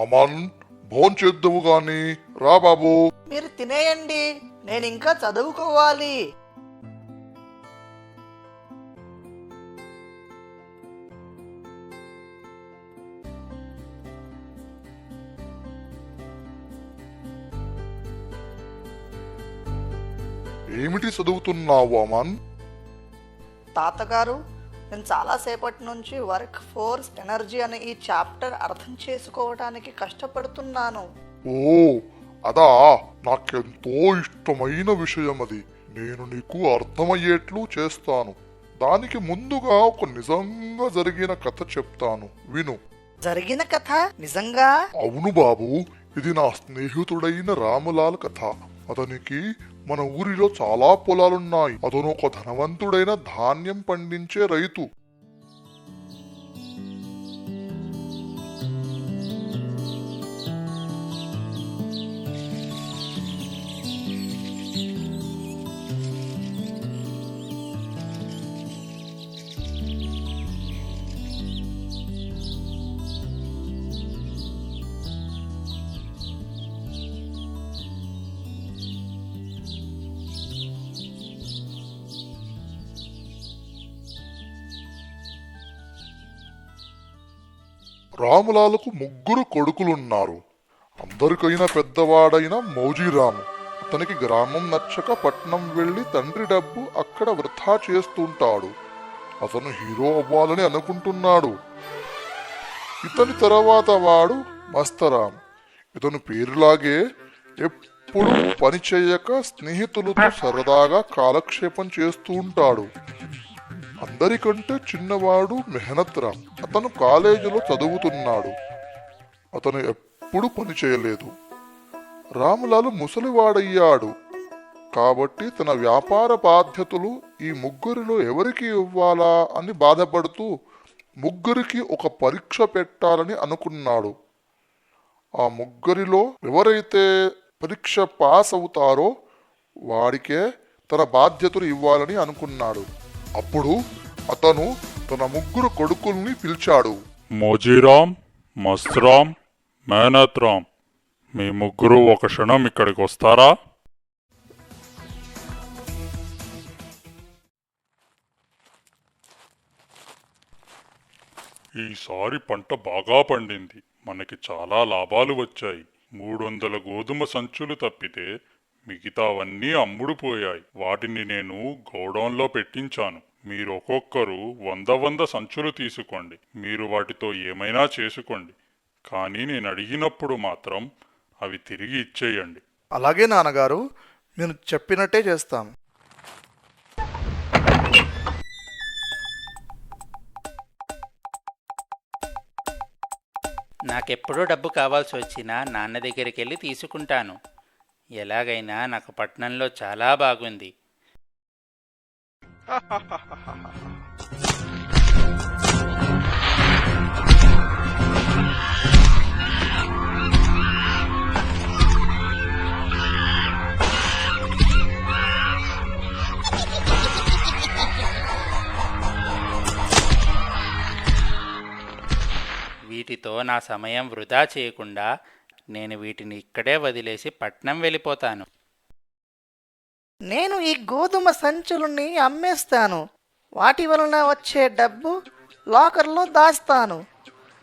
అమన్ భోంచేద్దువు గాని రా బాబు. మీరు తినేయండి, నేను ఇంకా చదువుకోవాలి. ఏమిటి చదువుతున్నావు అమన్? తాతగారు, నేను చాలాసేపటి నుంచి వర్క్ ఫోర్స్ ఎనర్జీ అనే ఈ చాప్టర్ అర్థం చేసుకోవడానికి కష్టపడుతున్నాను. ఓ అదా, నాకెంతో ఇష్టమైన విషయం అది. నేను నీకు అర్థమయ్యేట్లు చేస్తాను. దానికి ముందుగా ఒక నిజంగా జరిగిన కథ చెప్తాను, విను. జరిగిన కథ నిజంగా? అవును బాబు, ఇది నా స్నేహితుడైన రాములాల్ కథ. అతనికి మన ఊరిలో చాలా పొలాలున్నాయి. అతను ఒక ధనవంతుడైన ధాన్యం పండించే రైతు. రాములాలకు 3 కొడుకులున్నారు. అందరికైనా పెద్దవాడైన మౌజీరాము. అతనికి గ్రామం నచ్చక పట్నం వెళ్లి తండ్రి డబ్బు అక్కడ వృథా చేస్తుంటాడు. అతను హీరో అవ్వాలని అనుకుంటున్నాడు. ఇతని తర్వాత వాడు మస్తరాం. ఇతను పేరులాగే ఎప్పుడు పని చేయక స్నేహితులతో సరదాగా కాలక్షేపం చేస్తూ ఉంటాడు. అందరికంటే చిన్నవాడు మెహనత్ రామ్. అతను కాలేజీలో చదువుతున్నాడు. అతను ఎప్పుడు పని చేయలేదు. రాములాలు ముసలివాడయ్యాడు కాబట్టి తన వ్యాపార బాధ్యతలు ఈ 3 ఎవరికి ఇవ్వాలా అని బాధపడుతూ 3 ఒక పరీక్ష పెట్టాలని అనుకున్నాడు. ఆ 3 ఎవరైతే పరీక్ష పాస్ అవుతారో వాడికే తన బాధ్యతలు ఇవ్వాలని అనుకున్నాడు. అప్పుడు అతను తన 3 కొడుకుల్ని పిలిచాడు. మోజీరామ్, మస్తరామ్, మేనత్ రామ్, మీ 3 ఒక క్షణం ఇక్కడికి వస్తారా? ఈసారి పంట బాగా పండింది. మనకి చాలా లాభాలు వచ్చాయి. 300 గోధుమ సంచులు తప్పితే మిగతావన్నీ అమ్ముడుపోయాయి. వాటిని నేను గోడౌన్లో పెట్టించాను. మీరు ఒక్కొక్కరు 100 సంచులు తీసుకోండి. మీరు వాటితో ఏమైనా చేసుకోండి, కానీ నేను అడిగినప్పుడు మాత్రం అవి తిరిగి ఇచ్చేయండి. అలాగే నాన్నగారు, మీరు చెప్పినట్టే చేస్తాం. నాకెప్పుడూ డబ్బు కావాల్సి వచ్చినా నాన్న దగ్గరికి వెళ్ళి తీసుకుంటాను. ఎలాగైనా నాకు పట్నంలో చాలా బాగుంది. వీటితో నా సమయం వృధా చేయకుండా నేను వీటిని ఇక్కడే వదిలేసి పట్నం వెళ్ళిపోతాను. నేను ఈ గోధుమ సంచులని అమ్మేస్తాను. వాటి వలన వచ్చే డబ్బు లాకర్లో దాస్తాను.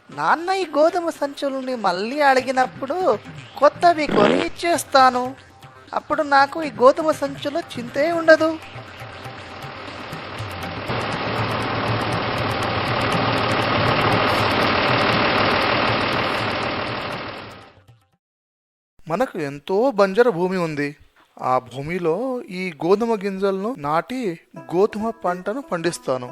నాన్న ఈ గోధుమ సంచులని మళ్ళీ అడిగినప్పుడు కొత్తవి కొని ఇచ్చేస్తాను. అప్పుడు నాకు ఈ గోధుమ సంచులో చింతే ఉండదు. మనకు ఎంతో బంజరు భూమి ఉంది. ఆ భూమిలో ఈ గోధుమ గింజలను నాటి గోధుమ పంటను పండిస్తాను.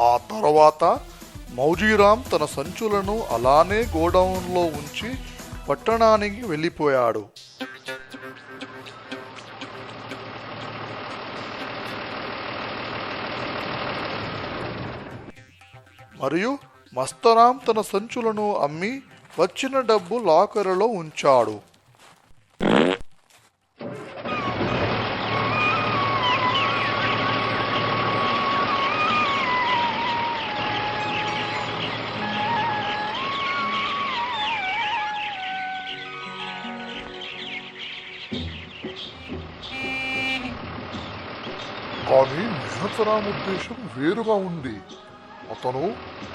ఆ తర్వాత మౌజీరామ్ తన సంచులను అలానే గోడౌన్లో ఉంచి పట్టణానికి వెళ్ళిపోయాడు. మరియు మస్తరాం తన సంచులను అమ్మి వచ్చిన డబ్బు లాకరులో ఉంచాడు. కానీ మేనతరాం ఉద్దేశం వేరుగా ఉంది. అతను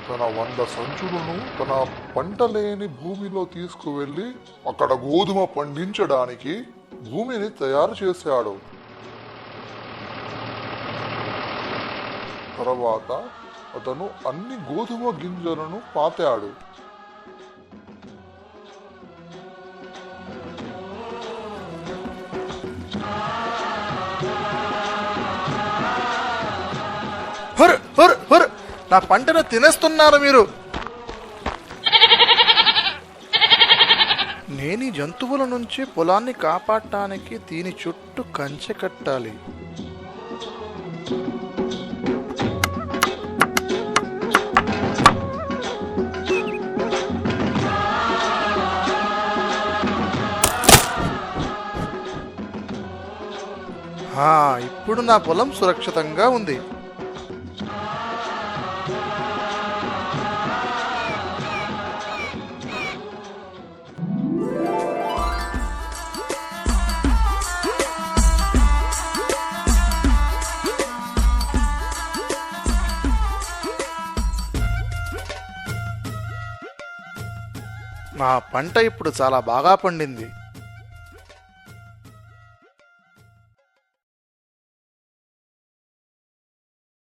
తన 100 సంచులను తన పంట లేని భూమిలో తీసుకువెళ్ళి అక్కడ గోధుమ పండించడానికి భూమిని తయారు చేశాడు. తర్వాత అతను అన్ని గోధుమ గింజలను పాతాడు. హర్ హర్ హర్, నా పంటను తినేస్తున్నారు మీరు. నేను ఈ జంతువుల నుంచి పొలాన్ని కాపాడటానికి దీని చుట్టూ కంచె కట్టాలి. ఇప్పుడు నా పొలం సురక్షితంగా ఉంది. నా పంట ఇప్పుడు చాలా బాగా పండింది.